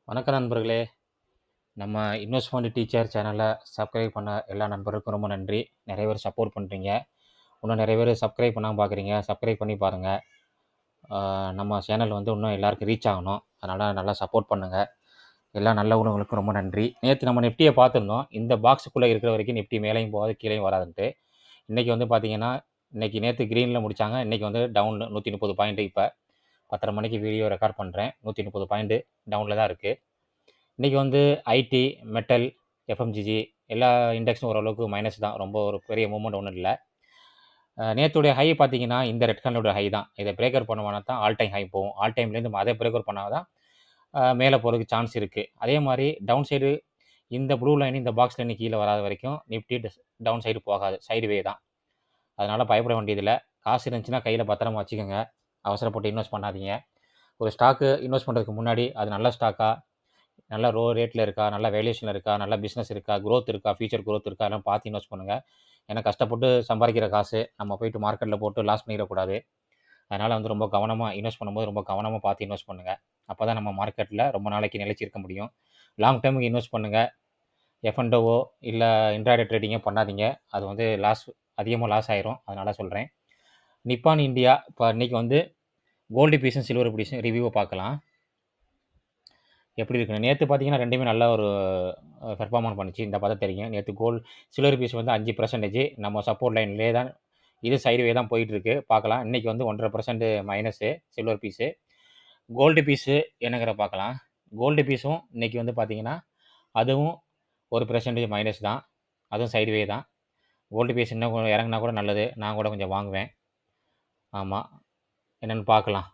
வணக்கம் நண்பர்களே. நம்ம இன்வெஸ்ட்மெண்ட் டீச்சர் சேனலை சப்ஸ்கிரைப் பண்ண எல்லா நண்பருக்கும் ரொம்ப நன்றி. நிறைய பேர் சப்போர்ட் பண்ணுறீங்க. இன்னும் நிறைய பேர் சப்ஸ்கிரைப் பண்ணாமல் பார்க்குறீங்க. சப்ஸ்கிரைப் பண்ணி பாருங்கள். நம்ம சேனல் வந்து இன்னும் எல்லாருக்கும் ரீச் ஆகணும். அதனால் நல்லா சப்போர்ட் பண்ணுங்கள். எல்லா நல்ல உணவுகளுக்கும் ரொம்ப நன்றி. நேற்று நம்ம நிஃப்டியை பார்த்துருந்தோம். இந்த பாக்ஸுக்குள்ளே இருக்கிற வரைக்கும் நிஃப்டி மேலேயும் போகாது கீழேயும் வராதுன்ட்டு. இன்றைக்கி வந்து பார்த்தீங்கன்னா நேற்று க்ரீனில் முடித்தாங்க. இன்றைக்கி வந்து டவுன் 130 பாயிண்ட்டு. இப்போ 10:30 மணிக்கு வீடியோ ரெக்கார்ட் பண்ணுறேன். 130 பாயிண்ட்டு டவுனில் தான் இருக்குது. இன்றைக்கி வந்து ஐடி, மெட்டல், எஃப்எம்ஜிஜி எல்லா இண்டெக்ஸும் ஓரளவுக்கு மைனஸ் தான். ரொம்ப ஒரு பெரிய மூவ்மெண்ட் ஒன்றும் இல்லை. நேற்றுடைய ஹை பார்த்தீங்கன்னா இந்த ரெட் கலருடைய ஹை தான். இதை பிரேக்கர் பண்ணுவானா தான் ஆல் டைம் ஹை போகும். ஆல் டைம்லேருந்து அதே பிரேக்கர் பண்ணால் தான் மேலே போகிறதுக்கு சான்ஸ் இருக்குது. அதே மாதிரி டவுன் சைடு இந்த ப்ளூ லைன் இந்த பாக்ஸ் லைன் கீழே வராத வரைக்கும் நிஃப்டி டவுன் சைடு போகாது. சைடு வே தான். அதனால் பயப்பட வேண்டியதில்லை. காசு இருந்துச்சுன்னா கையில் பத்திரமா வச்சுக்கோங்க. அவசரப்பட்டு இன்வெஸ்ட் பண்ணாதீங்க. ஒரு ஸ்டாக்கு இன்வெஸ்ட் பண்ணுறதுக்கு முன்னாடி அது நல்ல ஸ்டாக்கா, நல்ல ரேட்டில் இருக்கா, நல்ல வேல்யூஷனில் இருக்கா, நல்ல பிஸ்னஸ் இருக்கா, க்ரோத் இருக்கா, ஃபியூச்சர் க்ரோத் இருக்கா, அதெல்லாம் பார்த்து இன்வெஸ்ட் பண்ணுங்கள். ஏன்னா கஷ்டப்பட்டு சம்பாதிக்கிற காசு நம்ம போயிட்டு மார்க்கெட்டில் போட்டு லாஸ் பண்ணிடக்கூடாது. அதனால் வந்து ரொம்ப கவனமாக இன்வெஸ்ட் பண்ணும்போது ரொம்ப கவனமாக பார்த்து இன்வெஸ்ட் பண்ணுங்கள். அப்போ தான் நம்ம மார்க்கெட்டில் ரொம்ப நாளைக்கு நிலைச்சி இருக்க முடியும். லாங் டேர்முக்கு இன்வெஸ்ட் பண்ணுங்கள். எஃப்என்டோவோ இல்லை இன்ட்ராடே ட்ரேடிங்கோ பண்ணாதீங்க. அது வந்து அதிகமாக லாஸ் ஆயிரும். அதனால் சொல்கிறேன். நிப்பான் இந்தியா இப்போ இன்றைக்கி வந்து கோல்டு பீஸும் சில்வர் பீஸும் ரிவ்யூவை பார்க்கலாம். எப்படி இருக்குன்னு. நேற்று பார்த்தீங்கன்னா ரெண்டுமே நல்ல ஒரு பெர்ஃபார்மன்ஸ் பண்ணிச்சு. இந்த பார்த்தா தெரியும். நேற்று சில்வர் பீஸ் வந்து 5% நம்ம சப்போர்ட் லைன்லேயே தான். இது சைடுவே தான் போயிட்டுருக்கு. பார்க்கலாம். இன்றைக்கி வந்து 1.5% மைனஸு சில்வர் பீஸு. கோல்டு பீஸு என்னங்கிற பார்க்கலாம். கோல்டு பீஸும் இன்றைக்கி வந்து பார்த்தீங்கன்னா அதுவும் 1% மைனஸ் தான். அதுவும் சைடுவே தான். கோல்டு பீஸ் இன்னும் இறங்குனா கூட நல்லது. நான் கூட கொஞ்சம் வாங்குவேன். ஆமாம், என்னென்னு பார்க்கலாம்.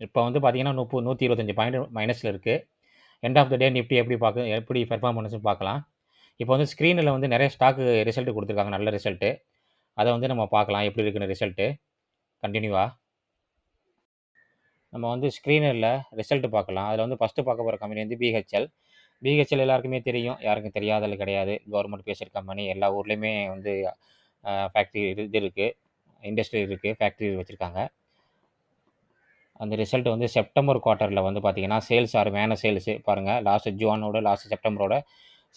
இப்போ வந்து பார்த்தீங்கன்னா 125 பாயிண்ட் மைனஸில் இருக்குது. End of the day Nifty எப்படி பெர்ஃபார்மன்ஸ்னு பார்க்கலாம். இப்போ வந்து ஸ்க்ரீனில் வந்து நிறைய ஸ்டாக்கு ரிசல்ட் கொடுத்துருக்காங்க. நல்ல ரிசல்ட்டு. அதை வந்து நம்ம பார்க்கலாம் எப்படி இருக்குன்னு ரிசல்ட்டு கண்டினியூவாக. நம்ம வந்து ஸ்க்ரீனில் ரிசல்ட் பார்க்கலாம். அதில் வந்து ஃபஸ்ட்டு பார்க்க போகிற கம்பெனி வந்து பிஹெச்எல். பிஹெச்எல் எல்லாருக்குமே தெரியும். யாருக்கும் தெரியாதது கிடையாது. கவர்மெண்ட் பேசுகிற கம்பெனி. எல்லா ஊர்லேயுமே வந்து ஃபேக்ட்ரி இது இருக்குது. இண்டஸ்ட்ரி இருக்குது. ஃபேக்ட்ரி வச்சுருக்காங்க. அந்த ரிசல்ட் வந்து செப்டம்பர் குவார்ட்டரில் வந்து பார்த்தீங்கன்னா சேல்ஸ் அருமையான சேல்ஸு பாருங்கள். லாஸ்ட் செப்டம்பரோட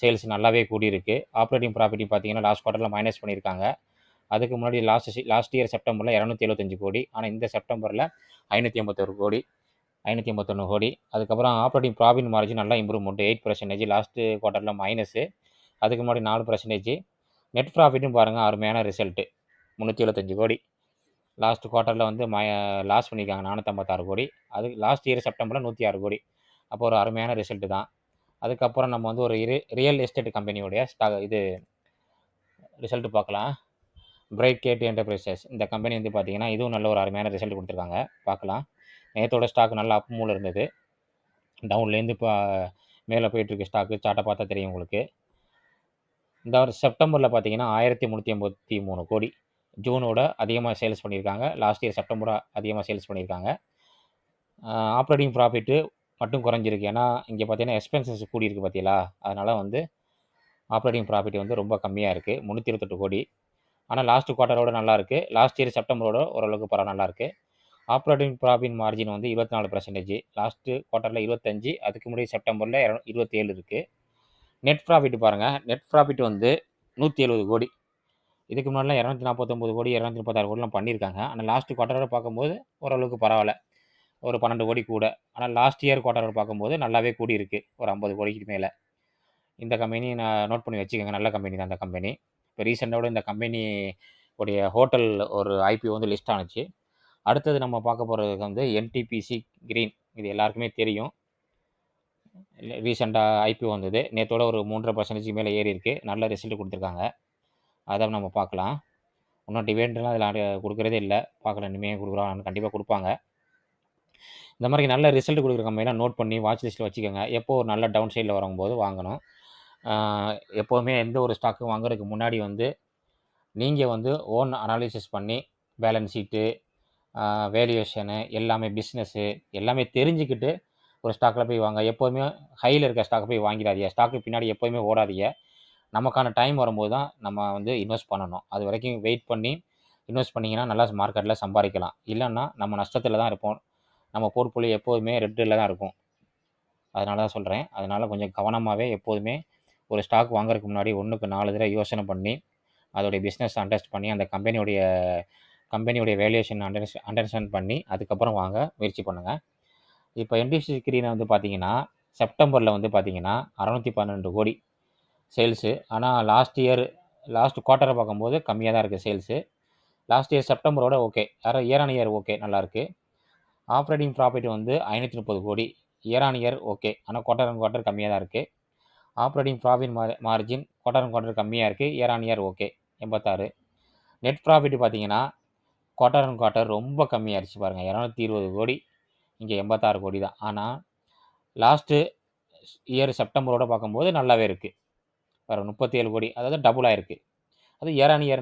சேல்ஸ் நல்லாவே கூடியிருக்கு. ஆப்ரேட்டிங் ப்ராஃபிட் பார்த்தீங்கன்னா லாஸ்ட் குவார்ட்டரில் மைனஸ் பண்ணியிருக்காங்க. அதுக்கு முன்னாடி லாஸ்ட் இயர் செப்டம்பரில் 275 கோடி. ஆனால் இந்த செப்டம்பரில் 581 கோடி 581 கோடி. அதுக்கப்புறம் ஆப்ரேட்டிங் ப்ராஃபிட் மார்ஜின் நல்லா இம்ப்ரூவ்மெண்ட் 8%. லாஸ்ட்டு குவார்ட்டரில் மைனஸு. அதுக்கு முன்னாடி 4%. நெட் ப்ராஃபிட்டும் பாருங்கள் அருமையான ரிசல்ட்டு 375 கோடி. லாஸ்ட் குவார்ட்டரில் வந்து லாஸ் பண்ணியிருக்காங்க 456 கோடி. அதுக்கு லாஸ்ட் இயர் செப்டம்பரில் 106 கோடி. அப்போ ஒரு அருமையான ரிசல்ட்டு தான். அதுக்கப்புறம் நம்ம வந்து ஒரு ரியல் எஸ்டேட் கம்பெனியோடைய ரிசல்ட்டு பார்க்கலாம். பிரைட் கேட் என்டர்பிரைசஸ் இந்த கம்பெனி வந்து பார்த்தீங்கன்னா இதுவும் நல்ல ஒரு அருமையான ரிசல்ட் கொடுத்துருக்காங்க. பார்க்கலாம். நேற்றோட ஸ்டாக் நல்ல அப் மூவில் இருந்தது. டவுன்லேருந்து இப்போ மேலே போயிட்டுருக்கு ஸ்டாக்கு. சார்ட்டை பார்த்தா தெரியும் உங்களுக்கு. இந்த ஒரு செப்டம்பரில் பார்த்தீங்கன்னா 1383 கோடி. ஜூனோட அதிகமாக சேல்ஸ் பண்ணியிருக்காங்க. லாஸ்ட் இயர் செப்டம்பரோட அதிகமாக சேல்ஸ் பண்ணியிருக்காங்க. ஆப்ரேட்டிங் ப்ராஃபிட்டு மட்டும் குறைஞ்சிருக்கு. ஏன்னா இங்கே பார்த்தீங்கன்னா எக்ஸ்பென்சஸ் கூடியிருக்கு பார்த்தீங்களா. அதனால் வந்து ஆப்ரேட்டிங் ப்ராஃபிட் வந்து ரொம்ப கம்மியாக இருக்குது 328 கோடி. ஆனால் லாஸ்ட் குவார்ட்டரோட நல்லாயிருக்கு. லாஸ்ட் இயர் செப்டம்பரோட ஓரளவுக்கு பரவாயில்ல நல்லாயிருக்கு. ஆப்ரேட்டிங் ப்ராஃபிட் மார்ஜின் வந்து 24%. லாஸ்ட்டு குவார்ட்டரில் 25. அதுக்கு முன்னாடி செப்டம்பரில் 27 இருக்குது. நெட் ப்ராஃபிட் பாருங்கள். நெட் ப்ராஃபிட் வந்து 170 கோடி. இதுக்கு முன்னாடிலாம் 249 கோடி 236 கோடிலாம் பண்ணியிருக்காங்க. ஆனால் லாஸ்ட் குவார்ட்டரோட பார்க்கும்போது ஓரளவுக்கு பரவாயில்ல. ஒரு 12 கோடி கூட. ஆனால் லாஸ்ட் இயர் குவார்ட்டரோட பார்க்கும்போது நல்லாவே கூடியிருக்கு. ஒரு 50 கோடிக்கு மேலே. இந்த கம்பெனி நான் நோட் பண்ணி வச்சுக்கோங்க. நல்ல கம்பெனி தான் இந்த கம்பெனி. இப்போ ரீசெண்டாக இந்த கம்பெனி உடைய ஹோட்டல் ஒரு ஐபிஓ வந்து லிஸ்ட் ஆனுச்சு. அடுத்தது நம்ம பார்க்க போகிறது வந்து என்டிபிசி கிரீன். இது எல்லாருக்குமே தெரியும். ரீசெண்டாக ஐபிஓ வந்தது. நேற்றோட ஒரு 3.5% மேலே ஏறி இருக்குது. நல்ல ரிசல்ட் கொடுத்துருக்காங்க. அதை நம்ம பார்க்கலாம். இன்னும் டிவிடெண்ட்லாம் அதில் கொடுக்குறதே இல்லை. பார்க்கலாம் இனிமேல் கொடுக்குறாங்க. கண்டிப்பாக கொடுப்பாங்க. இந்த மாதிரி நல்ல ரிசல்ட் கொடுக்குற கம்பெனிலாம் நோட் பண்ணி வாட்ச் லிஸ்ட்டில் வச்சுக்கோங்க. எப்போ ஒரு நல்ல டவுன் சைடில் வரும்போது வாங்கணும். எப்போவுமே எந்த ஒரு ஸ்டாக்கும் வாங்குறதுக்கு முன்னாடி வந்து நீங்கள் வந்து ஓன் அனாலிசிஸ் பண்ணி பேலன்ஸ் ஷீட்டு, வேல்யூவேஷனு எல்லாமே பிஸ்னஸ்ஸு எல்லாமே தெரிஞ்சுக்கிட்டு ஒரு ஸ்டாக்கில் போய் வாங்க. எப்போதுமே ஹையில் இருக்க ஸ்டாக்கை போய் வாங்கிடாதீங்க. ஸ்டாக்கு பின்னாடி எப்போயுமே ஓடாதீங்க. நமக்கான டைம் வரும்போது தான் நம்ம வந்து இன்வெஸ்ட் பண்ணணும். அது வரைக்கும் வெயிட் பண்ணி இன்வெஸ்ட் பண்ணிங்கன்னா நல்லா மார்க்கெட்டில் சம்பாதிக்கலாம். இல்லைன்னா நம்ம நஷ்டத்தில் தான் இருப்போம். நம்ம போர்ட்ஃபோலியோ எப்போதுமே ரெட்டில் தான் இருக்கும். அதனால தான் சொல்கிறேன். அதனால் கொஞ்சம் கவனமாகவே எப்போதுமே ஒரு ஸ்டாக் வாங்குறதுக்கு முன்னாடி 1க்கு 4 தடவை யோசனை பண்ணி, அதோடைய பிஸ்னஸ் அண்டர்ஸ்ட் பண்ணி, அந்த கம்பெனியுடைய வேல்யூவேஷன் அண்டர்ஸ்டாண்ட் பண்ணி, அதுக்கப்புறம் வாங்க முயற்சி பண்ணுங்க. இப்போ என்டிசி ஸ்க்ரீனை வந்து பார்த்தீங்கன்னா, செப்டம்பரில் வந்து பார்த்தீங்கன்னா, 612 கோடி சேல்ஸு. ஆனால் லாஸ்ட் குவார்ட்டரை பார்க்கும்போது கம்மியாக தான் இருக்குது சேல்ஸு. லாஸ்ட் இயர் செப்டம்பரோட okay. Year on year okay, நல்லாயிருக்கு. ஆப்ரேட்டிங் ப்ராஃபிட் வந்து 530 கோடி. Year on year okay. ஆனால் குவார்ட்டர் ஆன் குவார்ட்டர் கம்மியாக தான் இருக்குது. Operating profit margin quarter on quarter கம்மியாக இருக்குது. Year on year okay, 86. Net profit பார்த்தீங்கன்னா, குவார்ட்டர் ஆன் குவார்ட்டர் ரொம்ப கம்மியாகிடுச்சு பாருங்கள். 220 கோடி, இங்கே 86 கோடி தான். ஆனால் லாஸ்ட்டு இயர் செப்டம்பரோட பார்க்கும்போது நல்லாவே இருக்குது. வேறு 37 கோடி, அதாவது டபுள் ஆயிருக்கு. அது இயர் ஆன் இயர்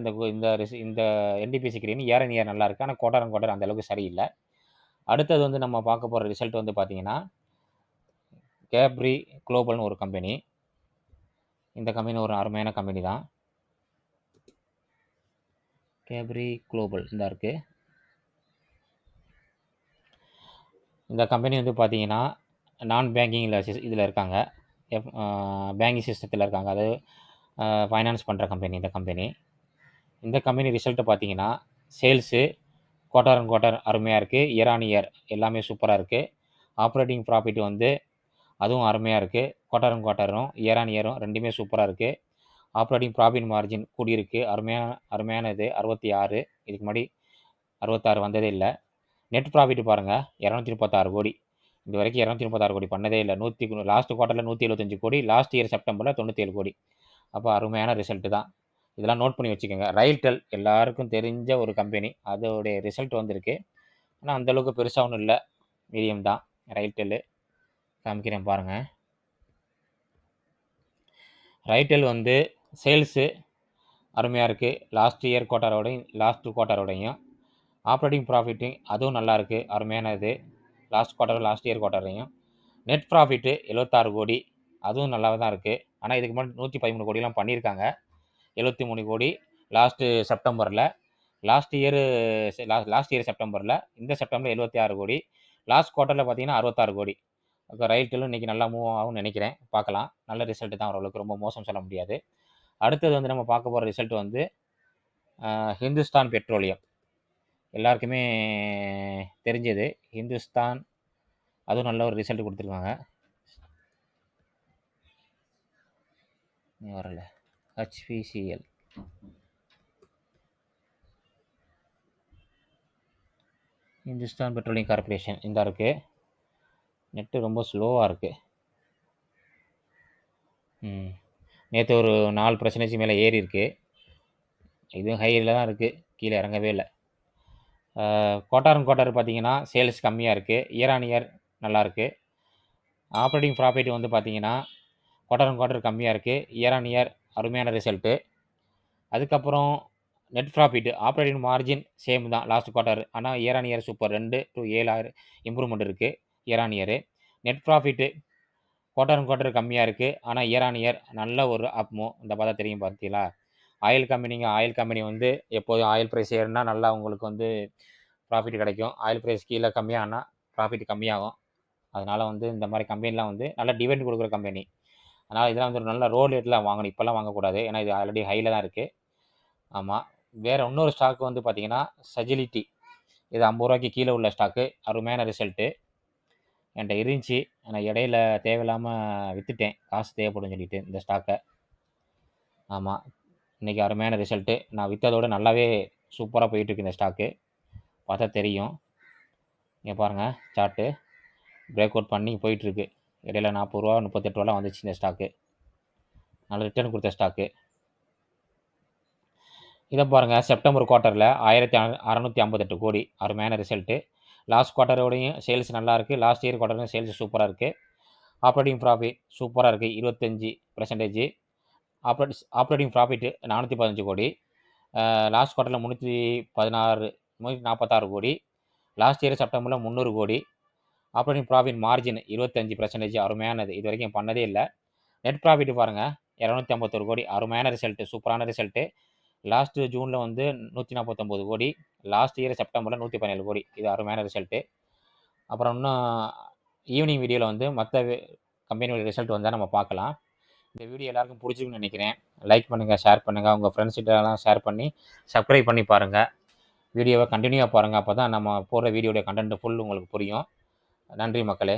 இந்த NTPC screen year on year நல்லாயிருக்கு. ஆனால் குவார்ட்டர் ஆன் குவார்ட்டர் அந்தளவுக்கு சரியில்லை. அடுத்தது வந்து நம்ம பார்க்க போகிற ரிசல்ட் வந்து பார்த்தீங்கன்னா, கேப்ரி குளோபல்னு ஒரு கம்பெனி. இந்த கம்பெனி ஒரு அருமையான கம்பெனி தான். கேப்ரி குளோபல் இந்த இருக்குது. இந்த கம்பெனி வந்து பார்த்தீங்கன்னா, நான் பேங்கிங்கில் இதில் இருக்காங்க. பேங்கிங் சிஸ்டத்தில் இருக்காங்க. அதாவது ஃபைனான்ஸ் பண்ணுற கம்பெனி இந்த கம்பெனி. இந்த கம்பெனி ரிசல்ட்டை பார்த்தீங்கன்னா, சேல்ஸு குவார்ட்டர் ஆன் குவார்ட்டர் அருமையாக இருக்குது. இயர் ஆன் இயர் எல்லாமே சூப்பராக இருக்குது. ஆப்ரேட்டிங் ப்ராஃபிட் வந்து அதுவும் அருமையாக இருக்குது. குவார்ட்டர் ஆன் குவார்ட்டரும் இயர் ஆன் இயரும் ரெண்டுமே சூப்பராக இருக்குது. ஆப்ரேட்டிங் ப்ராஃபிட் மார்ஜின் கூடியிருக்கு. அருமையான இது 66. இதுக்கு முன்னாடி 66 வந்ததே இல்லை. நெட் ப்ராஃபிட் பாருங்கள், 236 கோடி. இது வரைக்கும் 236 கோடி பண்ணதே இல்லை. லாஸ்ட் குவார்ட்டரில் 175 கோடி, லாஸ்ட் இயர் செப்டம்பரில் 97 கோடி. அப்போ அருமையான ரிசல்ட்டு தான். இதெல்லாம் நோட் பண்ணி வச்சுக்கோங்க. ரயில்டெல் எல்லாருக்கும் தெரிஞ்ச ஒரு கம்பெனி. அதோடைய ரிசல்ட் வந்திருக்கு. ஆனால் அந்தளவுக்கு பெருசாக ஒன்றும் இல்லை, மீடியம் தான். ரயில்டெல்லு காமிக்கிறேன் பாருங்கள். ரயில்டெல் வந்து சேல்ஸு அருமையாக இருக்குது. லாஸ்ட் குவார்ட்டரோடையும் ஆப்ரேட்டிங் ப்ராஃபிட்டு அதுவும் நல்லாயிருக்கு. அருமையான இது லாஸ்ட் இயர் குவார்ட்டரையும். நெட் ப்ராஃபிட்டு 76 கோடி, அதுவும் நல்லா தான் இருக்குது. ஆனால் இதுக்கு முன்னாடி 113 கோடிலாம் பண்ணியிருக்காங்க. 73 கோடி லாஸ்ட்டு செப்டம்பரில். லாஸ்ட் இயர் செப்டம்பரில், இந்த செப்டம்பரில் 76 கோடி. லாஸ்ட் குவார்ட்டரில் பார்த்தீங்கன்னா 66 கோடி. அப்போ ரயில்டெல்லும் இன்றைக்கி நல்லா மூவ் ஆகும்னு நினைக்கிறேன். பார்க்கலாம். நல்ல ரிசல்ட்டு தான், ஓரளவுக்கு ரொம்ப மோசம் சொல்ல முடியாது. அடுத்தது வந்து நம்ம பார்க்க போகிற ரிசல்ட் வந்து ஹிந்துஸ்தான் பெட்ரோலியம். எல்லாருக்குமே தெரிஞ்சது ஹிந்துஸ்தான். அதுவும் நல்ல ஒரு ரிசல்ட் கொடுத்துருக்காங்க. வரல. ஹெச்பிசிஎல் ஹிந்துஸ்தான் பெட்ரோலியம் கார்பரேஷன் இந்த இருக்குது. நெட்டு ரொம்ப ஸ்லோவாக இருக்குது. நேற்று ஒரு 4% மேலே ஏறி இருக்குது. இதுவும் ஹையில் தான் இருக்குது, கீழே இறங்கவே இல்லை. குவார்ட்டர் ஆன் குவார்ட்டர் பார்த்தீங்கன்னா சேல்ஸ் கம்மியாக இருக்குது. இயர் ஆன் இயர் நல்லாயிருக்கு. ஆப்ரேட்டிங் ப்ராஃபிட் வந்து பார்த்தீங்கன்னா குவார்ட்டர் ஆன் குவார்ட்டர் கம்மியாக இருக்குது. இயர் ஆன் இயர் அருமையான ரிசல்ட்டு. அதுக்கப்புறம் net profit operating margin same தான் லாஸ்ட் குவார்ட்டர். ஆனால் year on year super. 2 to 7 improvement இருக்குது year on year. Net profit quarter on quarter கம்மியாக இருக்குது. ஆனால் இயர் ஆன் இயர் நல்ல ஒரு அப்மோ. இந்த பார்த்தா தெரியும் பார்த்தீங்களா. ஆயில் கம்பெனி வந்து எப்போதும் ஆயில் ப்ரைஸ் ஏறுனா நல்லா உங்களுக்கு வந்து ப்ராஃபிட் கிடைக்கும். ஆயில் ப்ரைஸ் கீழே கம்மியாகனா ப்ராஃபிட் கம்மியாகும். அதனால் வந்து இந்த மாதிரி கம்பெனிலாம் வந்து நல்லா டிவிடெண்ட் கொடுக்குற கம்பெனி. அதனால் இதெல்லாம் வந்து ஒரு நல்ல ரேட்டில் வாங்கணும். இப்போல்லாம் வாங்கக்கூடாது, ஏன்னா இது ஆல்ரெடி ஹையில் தான் இருக்குது. ஆமாம். வேறு இன்னொரு ஸ்டாக் வந்து பார்த்தீங்கன்னா சஜிலிட்டி. இது 50 ரூபாய்க்கு கீழே உள்ள ஸ்டாக்கு. அருமையான ரிசல்ட்டு. என்கிட்ட இருந்துச்சு, ஆனால் இடையில தேவையில்லாமல் விற்றுட்டேன், காசு தேவைப்படும்னு சொல்லிட்டு இந்த ஸ்டாக்கை. ஆமாம். இன்றைக்கி அருமையான ரிசல்ட்டு. நான் விற்றதோட நல்லாவே சூப்பராக போயிட்டுருக்கு இந்த ஸ்டாக்கு. பார்த்தா தெரியும். இங்கே பாருங்கள் சார்ட்டு. பிரேக் அவுட் பண்ணி போயிட்டுருக்கு. இடையில 40 ரூபா 38 ரூபாலாம் வந்துச்சு இந்த ஸ்டாக்கு. நல்ல ரிட்டர்ன் கொடுத்த ஸ்டாக்கு. இதை பாருங்கள், செப்டம்பர் குவார்ட்டரில் 1658 கோடி. அருமையான ரிசல்ட்டு. லாஸ்ட் குவார்ட்டரோடையும் சேல்ஸ் நல்லாயிருக்கு. லாஸ்ட் இயர் குவார்ட்டரும் சேல்ஸ் சூப்பராக இருக்குது. ஆப்ரேட்டிங் ப்ராஃபிட் சூப்பராக இருக்குது, 25%. ஆப்ரேட்டிங் ப்ராஃபிட்டு 415 கோடி. லாஸ்ட் குவார்ட்டரில் 346 கோடி. லாஸ்ட் இயர் செப்டம்பரில் 300 கோடி. Operating profit margin 25%. அருமையானது, இது வரைக்கும் பண்ணதே இல்லை. நெட் ப்ராஃபிட் பாருங்கள், 251 கோடி. அருமையான ரிசல்ட்டு, சூப்பரான ரிசல்ட்டு. லாஸ்ட்டு ஜூனில் வந்து 149 கோடி. லாஸ்ட் இயர் செப்டம்பரில் 117 கோடி. இது அருமையான ரிசல்ட்டு. அப்புறம் இன்னும் ஈவினிங் வீடியோவில் வந்து மற்ற கம்பெனியோட ரிசல்ட் வந்தால் நம்ம பார்க்கலாம். இந்த வீடியோ எல்லாருக்கும் பிடிச்சிருக்குன்னு நினைக்கிறேன். லைக் பண்ணுங்கள், ஷேர் பண்ணுங்கள், உங்கள் ஃப்ரெண்ட்ஸ்கிட்டலாம் ஷேர் பண்ணி சப்ஸ்கிரைப் பண்ணி பாருங்கள். வீடியோவை கண்டினியூவாக பாருங்கள். அப்போ தான் நம்ம போடுற வீடியோடைய கண்டென்ட் ஃபுல் உங்களுக்கு புரியும். நன்றி மக்களே.